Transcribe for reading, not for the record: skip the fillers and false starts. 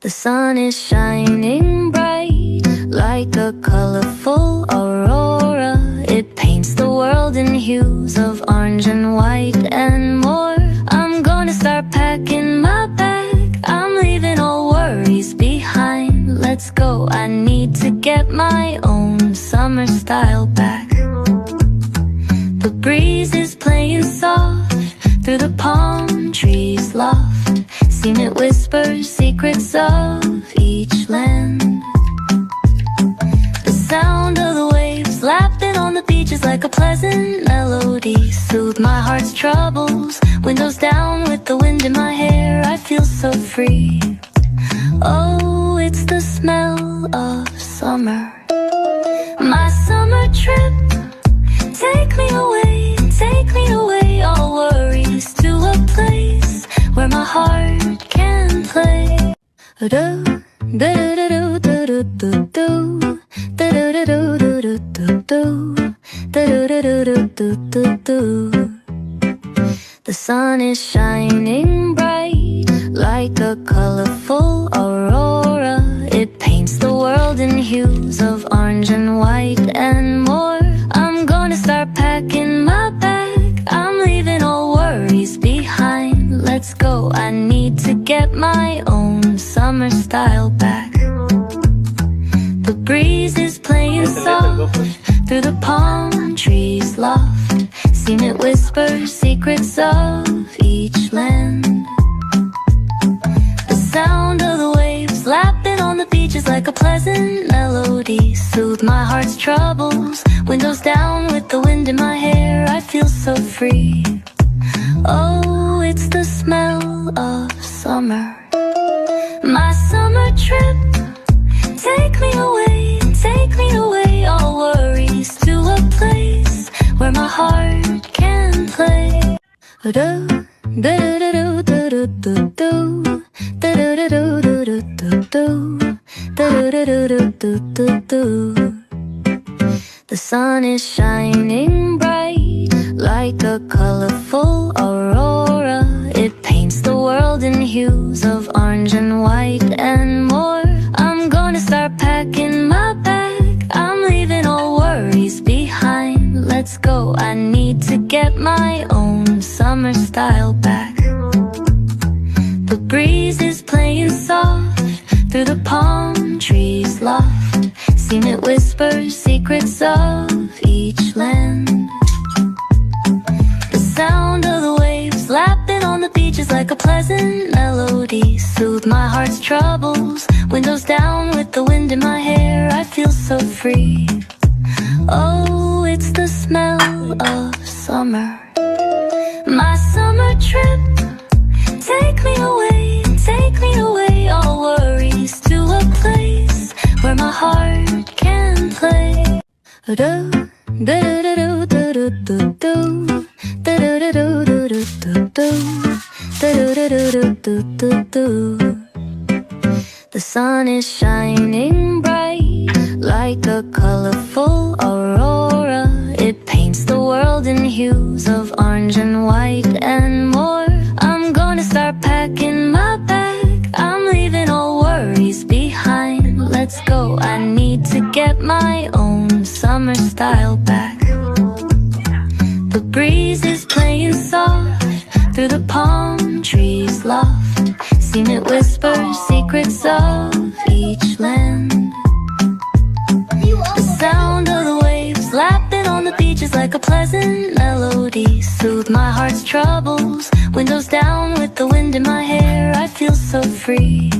The sun is shining bright like a colorful aurora. It paints the world in hues of orange and white and more. I'm gonna start packing my bag. I'm leaving all worries behind. Let's go, I need to get my own summer style back. The breeze is playing soft through the palm trees loft. Seen it whisper secrets of each land. The sound of the waves lapping on the beach is like a pleasant melody. Soothe my heart's troubles. Windows down with the wind in my hair. I feel so free. Oh, it's the smell of summer. My summer trip. Take me away, all worries to a place where my heart can play. The sun is shining bright like a colorful aurora. It paints the world in hues of orange and white and more. I'm gonna start packing my bag. I'm leaving all worries behind. Let's go, I need to get my own summer style back. The breeze is playing soft through the palm trees loft. Seen it whisper secrets of each land. The sound of the waves lapping on the beach is like a pleasant melody. Soothe my heart's troubles. Windows down with the wind in my hair. I feel so free. Oh, it's the smell of summer. My summer trip. Take me away, all worries to a place where my heart can play. The sun is shining bright like a colorful aurora. It paints the world in hues of orange and white and more. I'm gonna start packing my bag. I'm leaving all worries behind. Let's go, I need to get my own summer style back. The breeze is playing soft through the palm trees loft. Seen it whisper secrets of each land. The sound of the waves lapping on the beach is like a pleasant melody. Soothe my heart's troubles. Windows down with the wind in my hair. I feel so free. Oh, it's the smell of summer. My summer trip. Take me away, all worries to a place where my heart can play. The sun is shining bright like a colorful aurora. It paints the world in hues of orange and white and more. I'm gonna start packing my bag. I'm leaving all worries behind. Let's go, I need to get my own summer style back. The breeze is playing soft through the palm trees loft. Seen it whisper secrets of each land. The sound of the waves lapping on the beach is like a pleasant melody. Soothe my heart's troubles. Windows down with the wind in my hair. I feel so free.